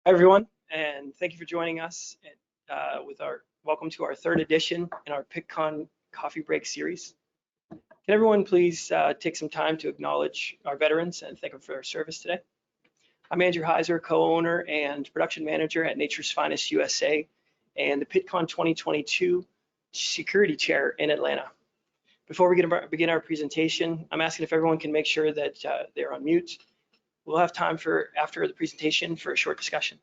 Hi, everyone, and thank you for joining us with our welcome to our third edition in our Pittcon coffee break series. Can everyone please take some time to acknowledge our veterans and thank them for their service today? I'm Andrew Heiser, co-owner and production manager at Nature's Finest USA and the Pittcon 2022 security chair in Atlanta. Before we begin our presentation, I'm asking if everyone can make sure that they're on mute. We'll have time for after the presentation for a short discussion.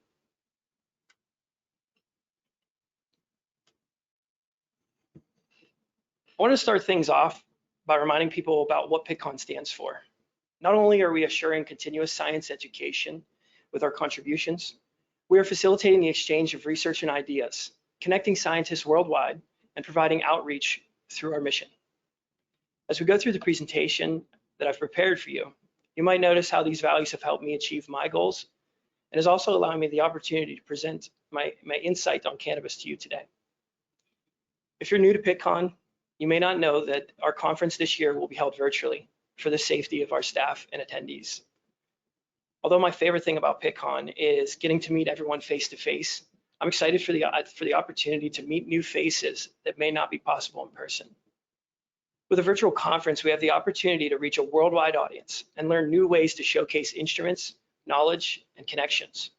I want to start things off by reminding people about what Pitcon stands for. Not only are we assuring continuous science education with our contributions, we are facilitating the exchange of research and ideas, connecting scientists worldwide, and providing outreach through our mission. As we go through the presentation that I've prepared for you, you might notice how these values have helped me achieve my goals and is also allowing me the opportunity to present my insight on cannabis to you today. If you're new to Pitcon, you may not know that our conference this year will be held virtually for the safety of our staff and attendees. Although my favorite thing about Pitcon is getting to meet everyone face to face, I'm excited for the opportunity to meet new faces that may not be possible in person. With a virtual conference, we have the opportunity to reach a worldwide audience and learn new ways to showcase instruments, knowledge, and connections.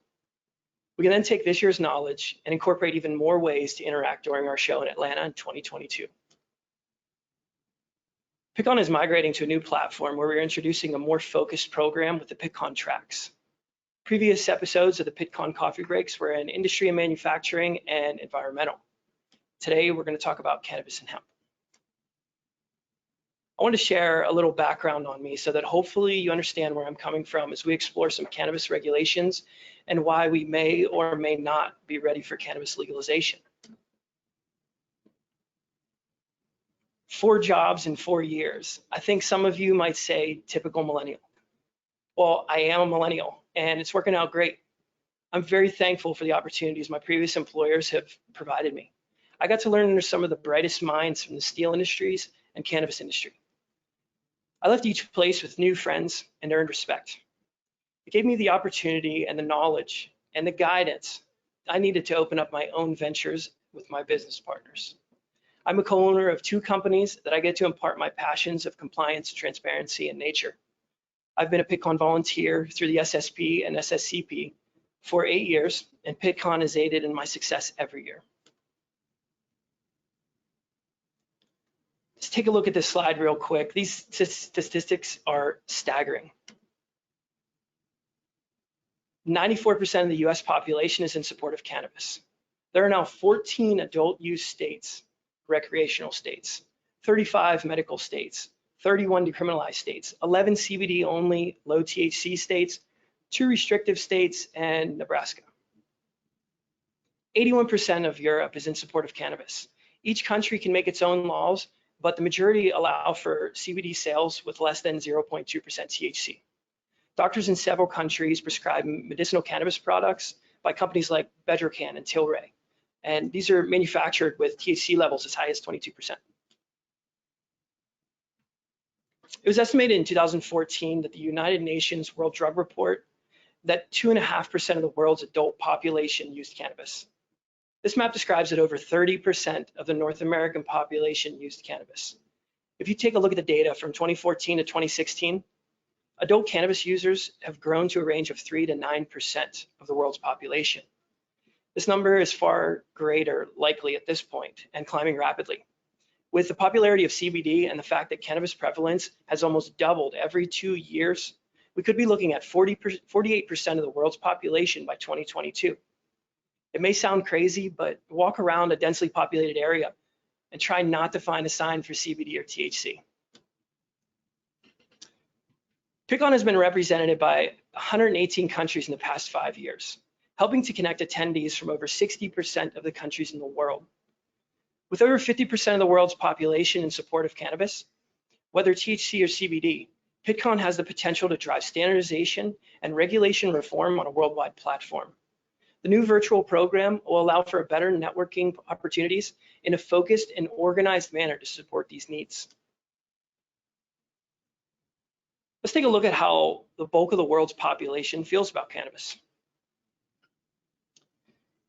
We can then take this year's knowledge and incorporate even more ways to interact during our show in Atlanta in 2022. Pitcon is migrating to a new platform where we're introducing a more focused program with the Pitcon tracks. Previous episodes of the Pitcon coffee breaks were in industry and manufacturing and environmental. Today, we're going to talk about cannabis and hemp. I want to share a little background on me so that hopefully you understand where I'm coming from as we explore some cannabis regulations and why we may or may not be ready for cannabis legalization. 4 jobs in 4 years. I think some of you might say typical millennial. Well, I am a millennial and it's working out great. I'm very thankful for the opportunities my previous employers have provided me. I got to learn under some of the brightest minds from the steel industries and cannabis industry. I left each place with new friends and earned respect. It gave me the opportunity and the knowledge and the guidance I needed to open up my own ventures with my business partners. I'm a co-owner of 2 companies that I get to impart my passions of compliance, transparency, and nature. I've been a Pitcon volunteer through the SSP and SSCP for 8 years, and Pitcon has aided in my success every year. Let's take a look at this slide real quick. These statistics are staggering. 94% of the US population is in support of cannabis. There are now 14 adult use states, recreational states, 35 medical states, 31 decriminalized states, 11 CBD only low THC states, 2 restrictive states, and Nebraska. 81% of Europe is in support of cannabis. Each country can make its own laws, but the majority allow for CBD sales with less than 0.2% THC. Doctors in several countries prescribe medicinal cannabis products by companies like Bedrocan and Tilray, and these are manufactured with THC levels as high as 22%. It was estimated in 2014 that the United Nations World Drug Report that 2.5% of the world's adult population used cannabis. This map describes that over 30% of the North American population used cannabis. If you take a look at the data from 2014 to 2016, adult cannabis users have grown to a range of 3 to 9% of the world's population. This number is far greater likely at this point and climbing rapidly. With the popularity of CBD and the fact that cannabis prevalence has almost doubled every 2 years, we could be looking at 48% of the world's population by 2022. It may sound crazy, but walk around a densely populated area and try not to find a sign for CBD or THC. Pitcon has been represented by 118 countries in the past 5 years, helping to connect attendees from over 60% of the countries in the world. With over 50% of the world's population in support of cannabis, whether THC or CBD, Pitcon has the potential to drive standardization and regulation reform on a worldwide platform. The new virtual program will allow for better networking opportunities in a focused and organized manner to support these needs. Let's take a look at how the bulk of the world's population feels about cannabis.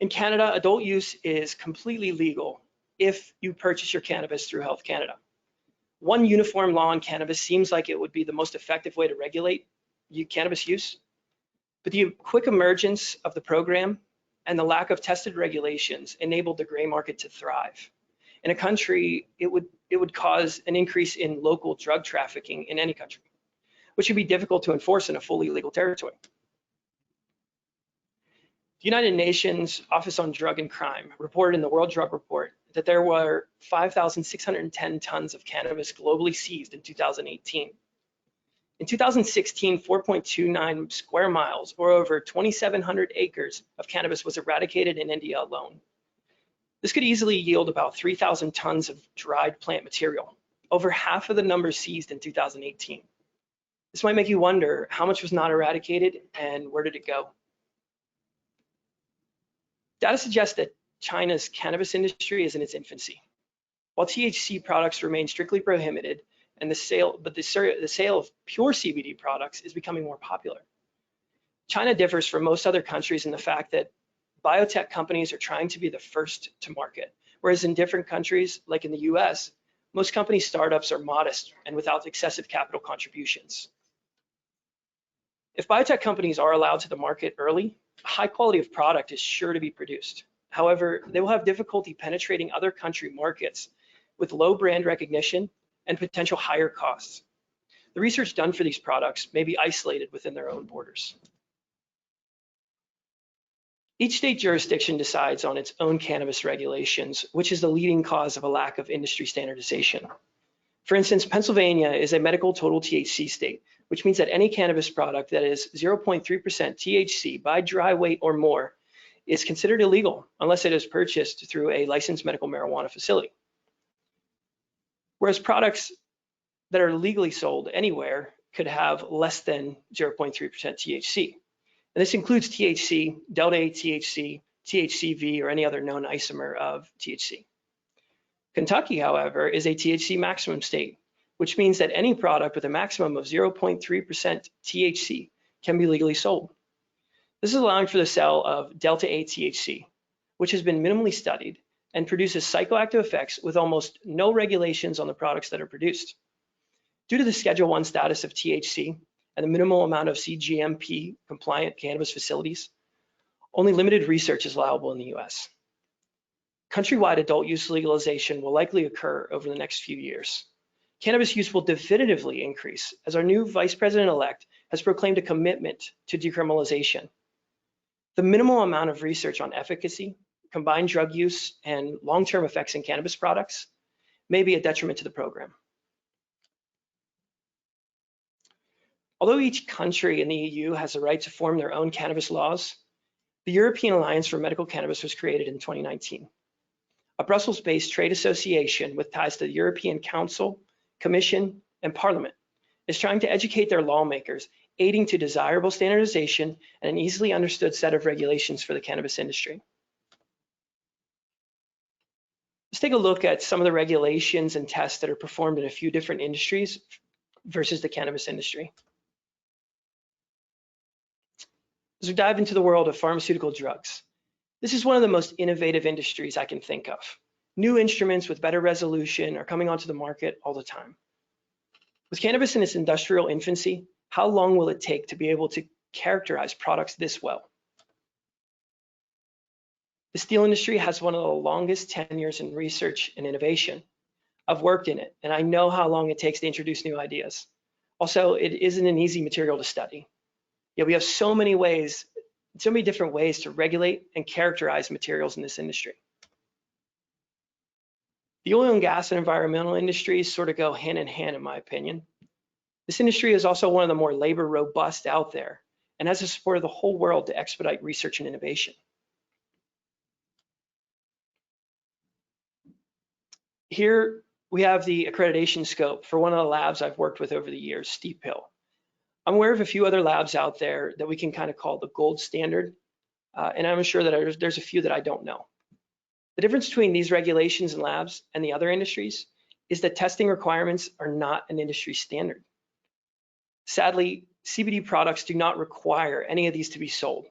In Canada, adult use is completely legal if you purchase your cannabis through Health Canada. One uniform law on cannabis seems like it would be the most effective way to regulate cannabis use, but the quick emergence of the program and the lack of tested regulations enabled the gray market to thrive. In a country, it would cause an increase in local drug trafficking in any country, which would be difficult to enforce in a fully legal territory. The United Nations Office on Drug and Crime reported in the World Drug Report that there were 5,610 tons of cannabis globally seized in 2018. In 2016, 4.29 square miles, or over 2,700 acres of cannabis was eradicated in India alone. This could easily yield about 3,000 tons of dried plant material, over half of the number seized in 2018. This might make you wonder how much was not eradicated and where did it go? Data suggests that China's cannabis industry is in its infancy. While THC products remain strictly prohibited, and the sale of pure CBD products is becoming more popular. China differs from most other countries in the fact that biotech companies are trying to be the first to market, whereas in different countries, like in the US, most company startups are modest and without excessive capital contributions. If biotech companies are allowed to the market early, a high quality of product is sure to be produced. However, they will have difficulty penetrating other country markets with low brand recognition and potential higher costs. The research done for these products may be isolated within their own borders. Each state jurisdiction decides on its own cannabis regulations, which is the leading cause of a lack of industry standardization. For instance, Pennsylvania is a medical total THC state, which means that any cannabis product that is 0.3% THC by dry weight or more is considered illegal unless it is purchased through a licensed medical marijuana facility. Whereas products that are legally sold anywhere could have less than 0.3% THC. And this includes THC, delta 8 THC, THCV, or any other known isomer of THC. Kentucky, however, is a THC maximum state, which means that any product with a maximum of 0.3% THC can be legally sold. This is allowing for the sale of delta 8 THC, which has been minimally studied and produces psychoactive effects with almost no regulations on the products that are produced. Due to the Schedule I status of THC and the minimal amount of CGMP compliant cannabis facilities, only limited research is allowable in the US. Countrywide adult use legalization will likely occur over the next few years. Cannabis use will definitively increase as our new Vice President-elect has proclaimed a commitment to decriminalization. The minimal amount of research on efficacy, combined drug use, and long-term effects in cannabis products may be a detriment to the program. Although each country in the EU has the right to form their own cannabis laws, the European Alliance for Medical Cannabis was created in 2019. A Brussels-based trade association with ties to the European Council, Commission, and Parliament is trying to educate their lawmakers, aiding to desirable standardization and an easily understood set of regulations for the cannabis industry. Let's take a look at some of the regulations and tests that are performed in a few different industries versus the cannabis industry. As we dive into the world of pharmaceutical drugs, this is one of the most innovative industries I can think of. New instruments with better resolution are coming onto the market all the time. With cannabis in its industrial infancy, how long will it take to be able to characterize products this well? The steel industry has one of the longest tenures in research and innovation. I've worked in it, and I know how long it takes to introduce new ideas. Also, it isn't an easy material to study. Yet we have so many different ways to regulate and characterize materials in this industry. The oil and gas and environmental industries sort of go hand in hand, in my opinion. This industry is also one of the more labor robust out there and has the support of the whole world to expedite research and innovation. Here we have the accreditation scope for one of the labs I've worked with over the years, Steep Hill. I'm aware of a few other labs out there that we can kind of call the gold standard, and I'm sure that there's a few that I don't know. The difference between these regulations and labs and the other industries is that testing requirements are not an industry standard. Sadly, CBD products do not require any of these to be sold.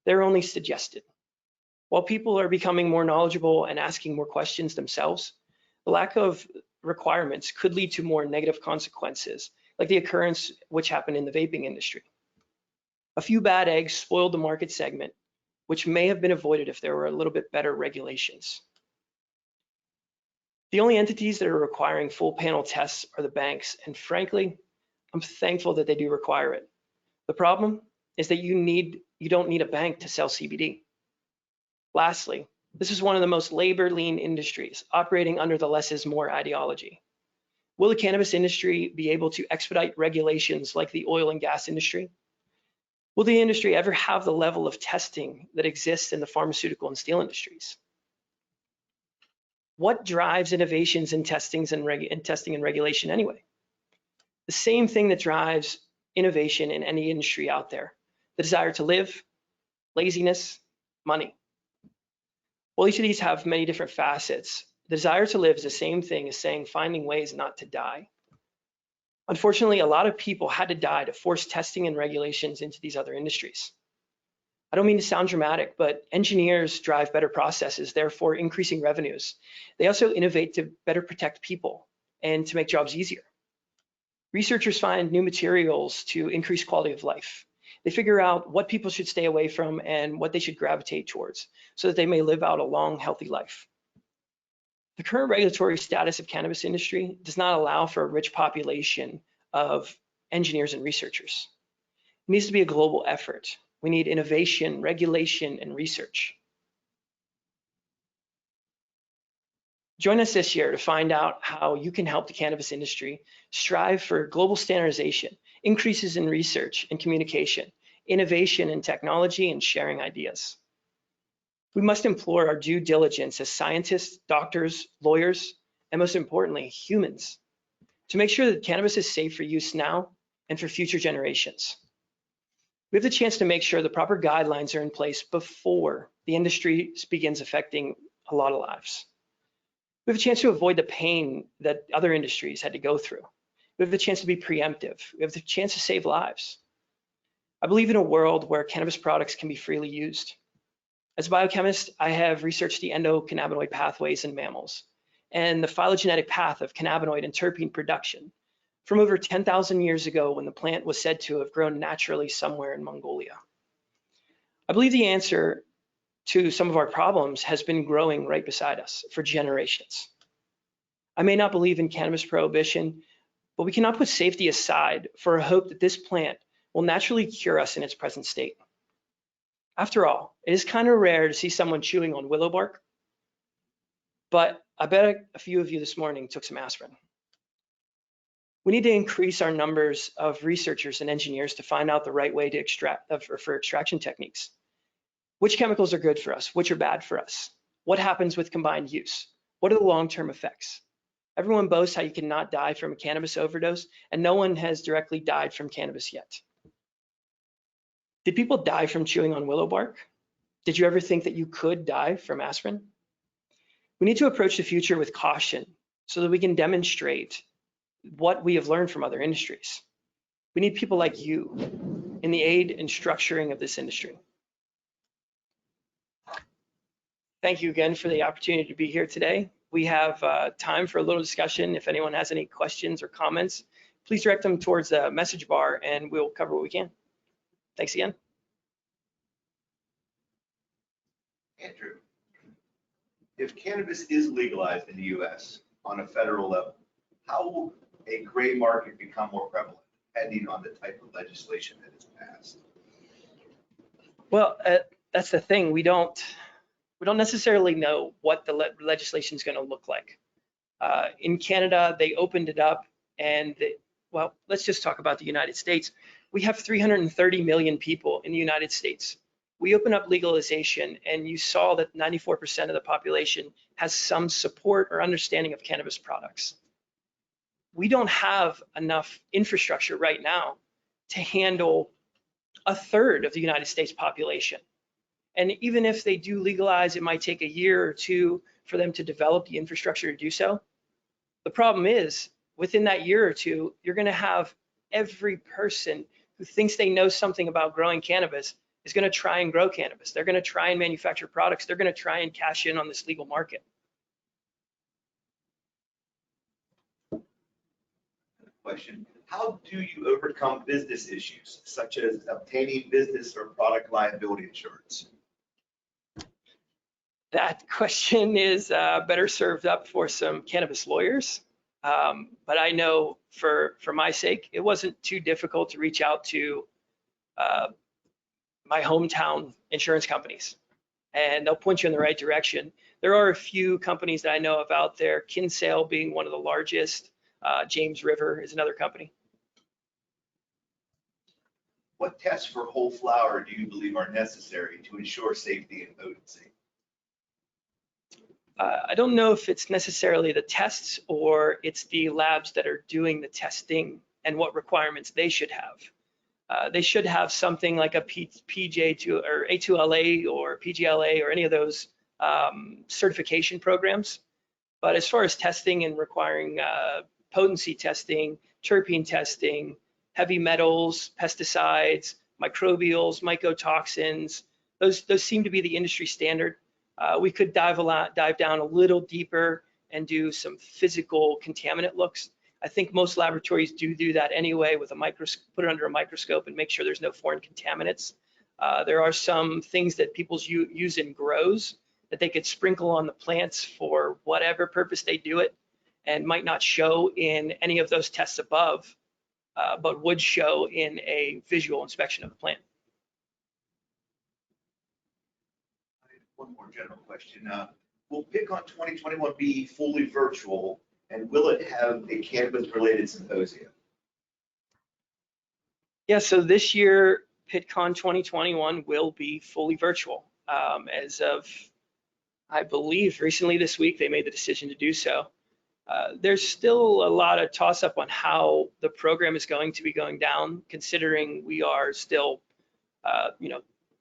They're only suggested. While people are becoming more knowledgeable and asking more questions themselves, the lack of requirements could lead to more negative consequences, like the occurrence which happened in the vaping industry. A few bad eggs spoiled the market segment, which may have been avoided if there were a little bit better regulations. The only entities that are requiring full panel tests are the banks, and frankly, I'm thankful that they do require it. The problem is that you don't need a bank to sell CBD. Lastly, this is one of the most labor lean industries operating under the less is more ideology. Will the cannabis industry be able to expedite regulations like the oil and gas industry? Will the industry ever have the level of testing that exists in the pharmaceutical and steel industries? What drives innovations in testing and regulation anyway? The same thing that drives innovation in any industry out there: the desire to live, laziness, money. While each of these have many different facets, the desire to live is the same thing as saying finding ways not to die. Unfortunately, a lot of people had to die to force testing and regulations into these other industries. I don't mean to sound dramatic, but engineers drive better processes, therefore increasing revenues. They also innovate to better protect people and to make jobs easier. Researchers find new materials to increase quality of life. They figure out what people should stay away from and what they should gravitate towards so that they may live out a long, healthy life. The current regulatory status of cannabis industry does not allow for a rich population of engineers and researchers. It needs to be a global effort. We need innovation, regulation, and research. Join us this year to find out how you can help the cannabis industry strive for global standardization, increases in research and communication, innovation in technology, and sharing ideas. We must employ our due diligence as scientists, doctors, lawyers, and most importantly, humans, to make sure that cannabis is safe for use now and for future generations. We have the chance to make sure the proper guidelines are in place before the industry begins affecting a lot of lives. We have a chance to avoid the pain that other industries had to go through. We have the chance to be preemptive. We have the chance to save lives. I believe in a world where cannabis products can be freely used. As a biochemist, I have researched the endocannabinoid pathways in mammals and the phylogenetic path of cannabinoid and terpene production from over 10,000 years ago when the plant was said to have grown naturally somewhere in Mongolia. I believe the answer to some of our problems has been growing right beside us for generations. I may not believe in cannabis prohibition, but we cannot put safety aside for a hope that this plant will naturally cure us in its present state. After all, it is kind of rare to see someone chewing on willow bark, but I bet a few of you this morning took some aspirin. We need to increase our numbers of researchers and engineers to find out the right way to extract for extraction techniques. Which chemicals are good for us? Which are bad for us? What happens with combined use? What are the long-term effects? Everyone boasts how you cannot die from a cannabis overdose, and no one has directly died from cannabis yet. Did people die from chewing on willow bark? Did you ever think that you could die from aspirin? We need to approach the future with caution so that we can demonstrate what we have learned from other industries. We need people like you in the aid and structuring of this industry. Thank you again for the opportunity to be here today. We have time for a little discussion. If anyone has any questions or comments, please direct them towards the message bar and we'll cover what we can. Thanks again. Andrew, if cannabis is legalized in the US on a federal level, how will a gray market become more prevalent, depending on the type of legislation that is passed? Well, that's the thing. We don't necessarily know what the legislation is going to look like. In Canada, they opened it up and well, let's just talk about the United States. We have 330 million people in the United States. We open up legalization and you saw that 94% of the population has some support or understanding of cannabis products. We don't have enough infrastructure right now to handle a third of the United States population. And even if they do legalize, it might take a year or two for them to develop the infrastructure to do so. The problem is, within that year or two, you're going to have every person who thinks they know something about growing cannabis is going to try and grow cannabis. They're going to try and manufacture products. They're going to try and cash in on this legal market. Question: how do you overcome business issues such as obtaining business or product liability insurance? That question is better served up for some cannabis lawyers. But I know for my sake, it wasn't too difficult to reach out to my hometown insurance companies, and they'll point you in the right direction. There are a few companies that I know of out there, Kinsale being one of the largest, James River is another company. What tests for whole flower do you believe are necessary to ensure safety and potency? I don't know if it's necessarily the tests or it's the labs that are doing the testing and what requirements they should have. They should have something like a PJ2 or A2LA or PGLA or any of those certification programs. But as far as testing and requiring potency testing, terpene testing, heavy metals, pesticides, microbials, mycotoxins, those seem to be the industry standard. We could dive down a little deeper and do some physical contaminant looks. I think most laboratories do that anyway with put it under a microscope and make sure there's no foreign contaminants. There are some things that people use in grows that they could sprinkle on the plants for whatever purpose they do it, and might not show in any of those tests above, but would show in a visual inspection of the plant. One more general question. Will Pittcon 2021 be fully virtual, and will it have a cannabis-related symposium? Yeah, so this year, Pittcon 2021 will be fully virtual. As of, I believe, recently this week, they made the decision to do so. There's still a lot of toss-up on how the program is going to be going down, considering we are still,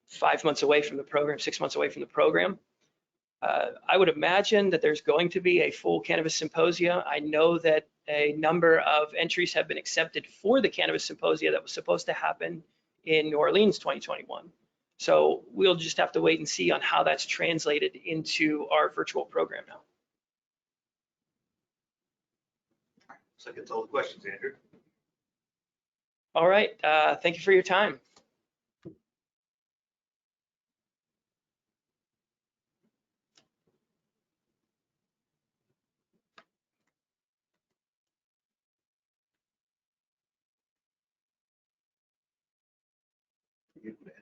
5 months away from the program, 6 months away from the program. I would imagine that there's going to be a full cannabis symposia. I know that a number of entries have been accepted for the cannabis symposia that was supposed to happen in New Orleans 2021. So we'll just have to wait and see on how that's translated into our virtual program now. Looks like it's all the questions, Andrew. All right, thank you for your time. You would